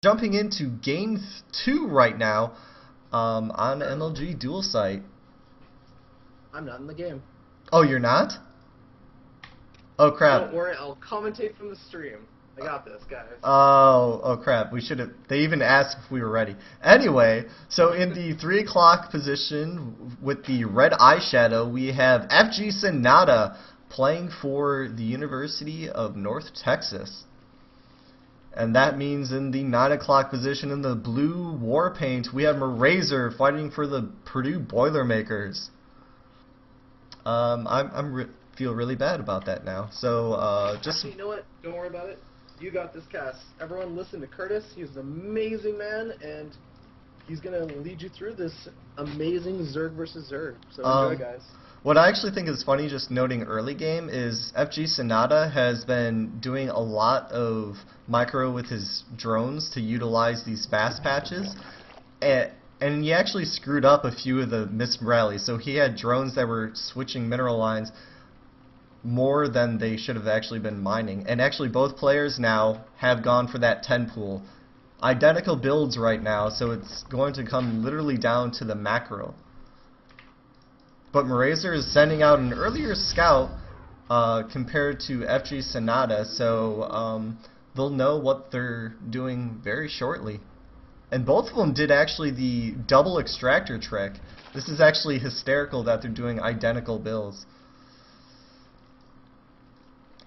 Jumping into game 2 right now on MLG Dual Sight. I'm not in the game. Oh, you're not? Oh crap. Don't worry, I'll commentate from the stream. I got this, guys. Oh crap. We should have. They even asked if we were ready. Anyway, so in the 3 o'clock position with the red eyeshadow, we have FGSonata playing for the University of North Texas. And that means in the 9 o'clock position in the blue war paint, we have Murazor fighting for the Purdue Boilermakers. Feel really bad about that now. So just Actually, you know what? Don't worry about it. You got this, cast. Everyone listen to Curtis. He's an amazing man, and he's gonna lead you through this amazing Zerg versus Zerg. So enjoy, guys. What I actually think is funny, just noting early game, is FGSonata has been doing a lot of micro with his drones to utilize these fast patches, and he actually screwed up a few of the missed rallies. So he had drones that were switching mineral lines more than they should have actually been mining. And actually both players now have gone for that 10 pool. Identical builds right now, so it's going to come literally down to the macro. But Murazor is sending out an earlier scout compared to FGSonata, so they'll know what they're doing very shortly. And both of them did actually the double extractor trick. This is actually hysterical that they're doing identical builds.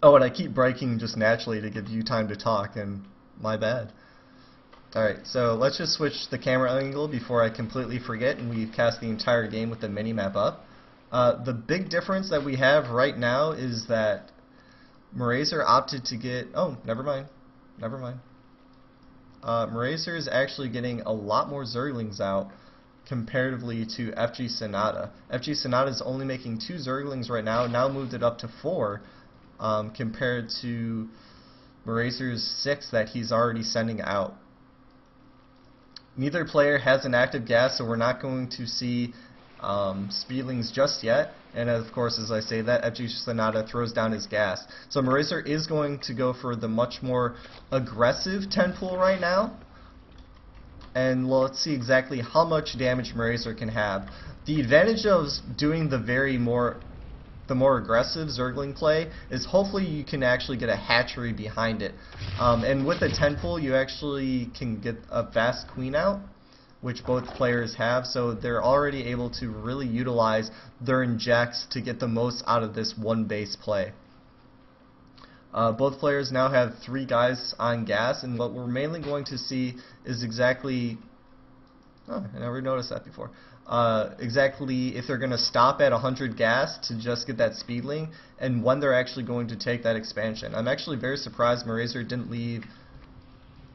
Oh, and I keep breaking just naturally to give you time to talk, and my bad. Alright, so let's just switch the camera angle before I completely forget and we cast the entire game with the minimap up. The big difference that we have right now is that Murazor opted to get... Oh, never mind. Murazor is actually getting a lot more Zerglings out comparatively to FGSonata. FGSonata is only making 2 Zerglings right now moved it up to 4 compared to Murazor's 6 that he's already sending out. Neither player has an active gas, so we're not going to see speedlings just yet, and of course, as I say that, FGSonata throws down his gas. So Murazor is going to go for the much more aggressive 10 pool right now, and let's see exactly how much damage Murazor can have. The advantage of doing the more aggressive Zergling play is hopefully you can actually get a hatchery behind it. And with a 10 pool, you actually can get a fast queen out, which both players have, so they're already able to really utilize their injects to get the most out of this one base play. Both players now have 3 guys on gas, and what we're mainly going to see is exactly... Oh, I never noticed that before. Exactly if they're going to stop at 100 gas to just get that speedling, and when they're actually going to take that expansion. I'm actually very surprised Murazor didn't leave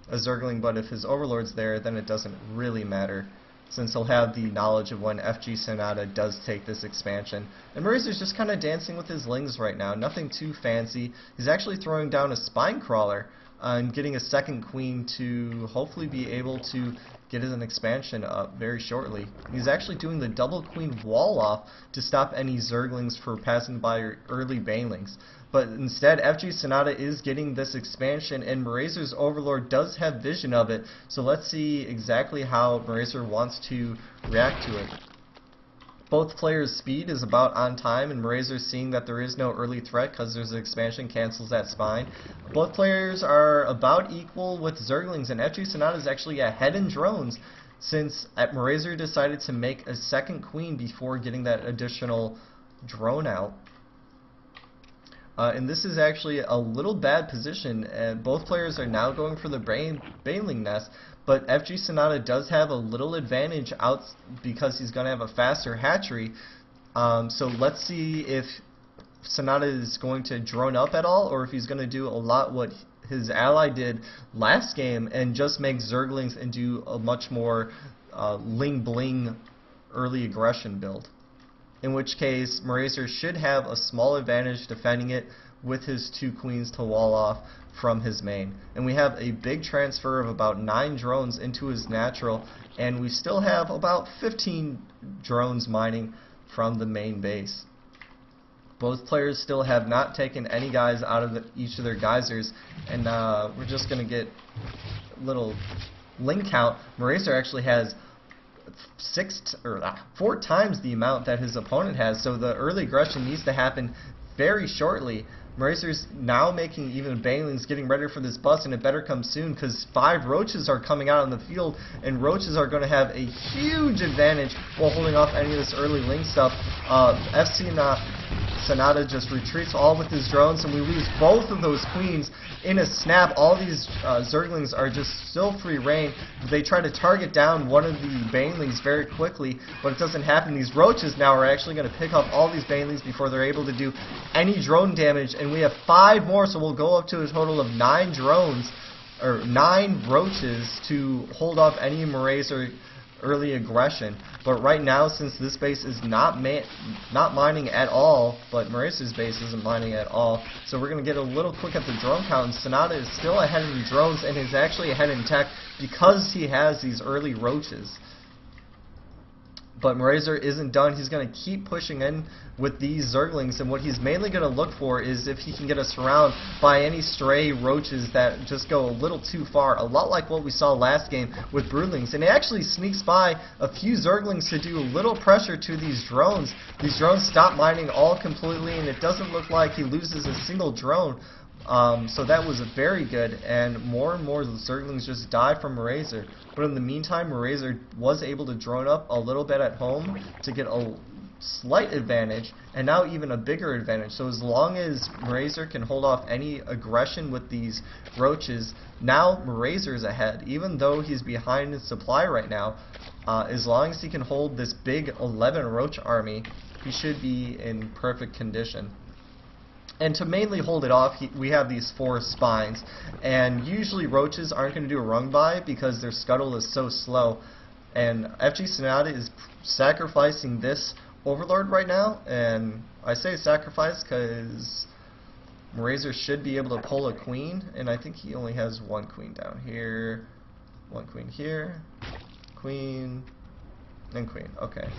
a Zergling, but if his Overlord's there, then it doesn't really matter, since he'll have the knowledge of when FGSonata does take this expansion. And Murazor's just kind of dancing with his lings right now, nothing too fancy. He's actually throwing down a spine crawler and getting a second queen to hopefully be able to get an expansion up very shortly. He's actually doing the double queen wall off to stop any Zerglings for passing by early banelings. But instead, FGSonata is getting this expansion, and Murazor's Overlord does have vision of it, so let's see exactly how Murazor wants to react to it. Both players' speed is about on time, and Murazor, seeing that there is no early threat because there's an expansion, cancels that spine. Both players are about equal with Zerglings, and FGSonata is actually ahead in drones, since Murazor decided to make a second queen before getting that additional drone out. And this is actually a little bad position, and both players are now going for the Baneling nest, but FGSonata does have a little advantage out because he's going to have a faster hatchery. So let's see if Sonata is going to drone up at all, or if he's going to do a lot what his ally did last game and just make Zerglings and do a much more Ling Bling early aggression build. In which case, Murazor should have a small advantage defending it with his 2 queens to wall off from his main. And we have a big transfer of about 9 drones into his natural, and we still have about 15 drones mining from the main base. Both players still have not taken any guys out of each of their geysers, and we're just going to get little link count, Murazor actually has 4 times the amount that his opponent has. So the early aggression needs to happen very shortly. Murazor's now making even banelings, getting ready for this bust, and it better come soon because 5 roaches are coming out on the field, and roaches are going to have a huge advantage while holding off any of this early link stuff. FGSonata just retreats all with his drones, and we lose both of those queens in a snap. All these Zerglings are just still free reign. They try to target down one of the banelings very quickly, but it doesn't happen. These roaches now are actually going to pick up all these banelings before they're able to do any drone damage, and we have 5 more, so we'll go up to a total of 9 drones, or 9 roaches to hold off any Murazor early aggression. But right now, since this base is not mining at all, but Murazor's base isn't mining at all, so we're going to get a little quick at the drone count, and Sonata is still ahead in drones and is actually ahead in tech because he has these early roaches. But Murazor isn't done. He's going to keep pushing in with these Zerglings, and what he's mainly going to look for is if he can get us surrounded by any stray roaches that just go a little too far, a lot like what we saw last game with Broodlings. And he actually sneaks by a few Zerglings to do a little pressure to these drones. These drones stop mining all completely, and it doesn't look like he loses a single drone. So that was very good, and more Zerglings just die from Murazor. But in the meantime, Murazor was able to drone up a little bit at home to get a slight advantage, and now even a bigger advantage. So as long as Murazor can hold off any aggression with these roaches, now Murazor is ahead. Even though he's behind in supply right now, as long as he can hold this big 11 roach army, he should be in perfect condition. And to mainly hold it off, we have these 4 spines, and usually roaches aren't going to do a run by because their scuttle is so slow. And FGSonata is sacrificing this Overlord right now, and I say sacrifice because Murazor should be able to pull a queen, and I think he only has 1 queen down here, 1 queen here, queen, and queen. Okay.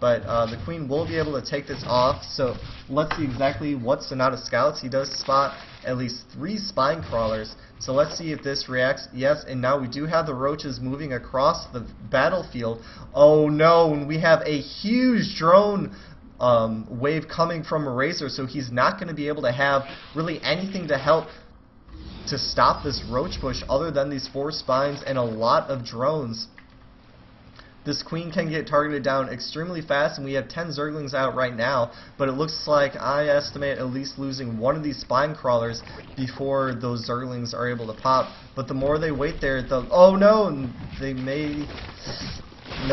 But the queen will be able to take this off, so let's see exactly what Sonata scouts. He does spot at least 3 spine crawlers, so let's see if this reacts. Yes, and now we do have the roaches moving across the battlefield. Oh no, and we have a huge drone wave coming from Murazor, so he's not going to be able to have really anything to help to stop this roach bush other than these 4 spines and a lot of drones. This queen can get targeted down extremely fast, and we have 10 Zerglings out right now, but it looks like I estimate at least losing 1 of these spine crawlers before those Zerglings are able to pop. But the more they wait there, oh no, they're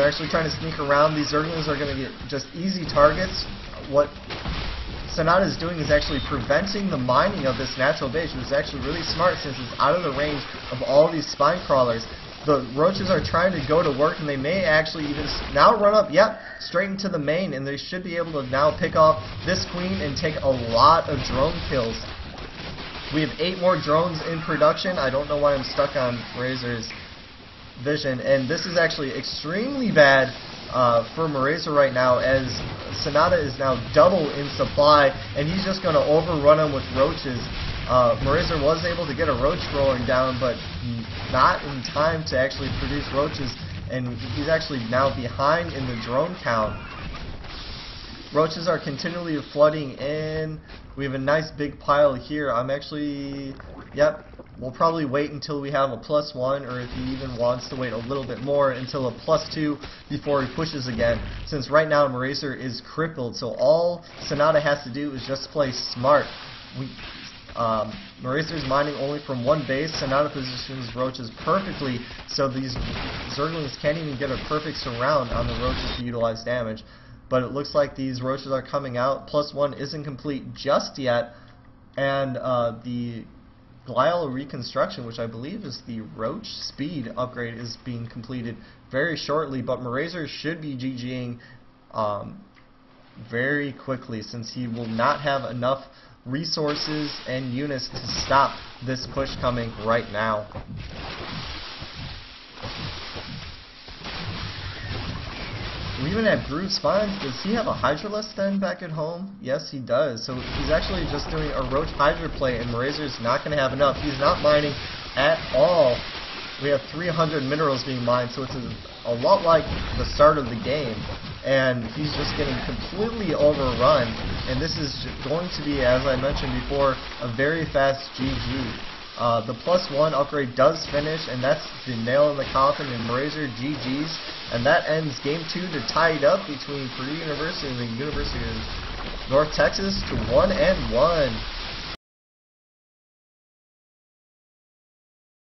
actually trying to sneak around. These Zerglings are going to get just easy targets. What Sonata is doing is actually preventing the mining of this natural base, which is actually really smart since it's out of the range of all these spine crawlers. The roaches are trying to go to work, and they may actually even now run up, straight into the main, and they should be able to now pick off this queen and take a lot of drone kills. We have 8 more drones in production. I don't know why I'm stuck on Murazor's vision, and this is actually extremely bad for Murazor right now, as Sonata is now double in supply, and he's just going to overrun him with roaches. Murazor was able to get a roach rolling down, but not in time to actually produce roaches, and he's actually now behind in the drone count. Roaches are continually flooding in. We have a nice big pile here. We'll probably wait until we have a +1, or if he even wants to wait a little bit more until a +2 before he pushes again, since right now Murazor is crippled, so all Sonata has to do is just play smart. Murazor's mining only from 1 base. Sonata positions roaches perfectly, so these Zerglings can't even get a perfect surround on the roaches to utilize damage. But it looks like these roaches are coming out. +1 isn't complete just yet, and the Glial reconstruction, which I believe is the roach speed upgrade, is being completed very shortly. But Murazor should be GGing very quickly, since he will not have enough resources and units to stop this push coming right now. We even have Groove Spines. Does he have a Hydralisk then back at home? Yes, he does. So he's actually just doing a Roach Hydra play, and Murazor's not going to have enough. He's not mining at all. we have 300 minerals being mined, so it's a lot like the start of the game. And he's just getting completely overrun. And this is going to be, as I mentioned before, a very fast GG. The +1 upgrade does finish, and that's the nail in the coffin in Murazor GG's. And that ends Game 2 to tie it up between Purdue University and the University of North Texas to 1-1.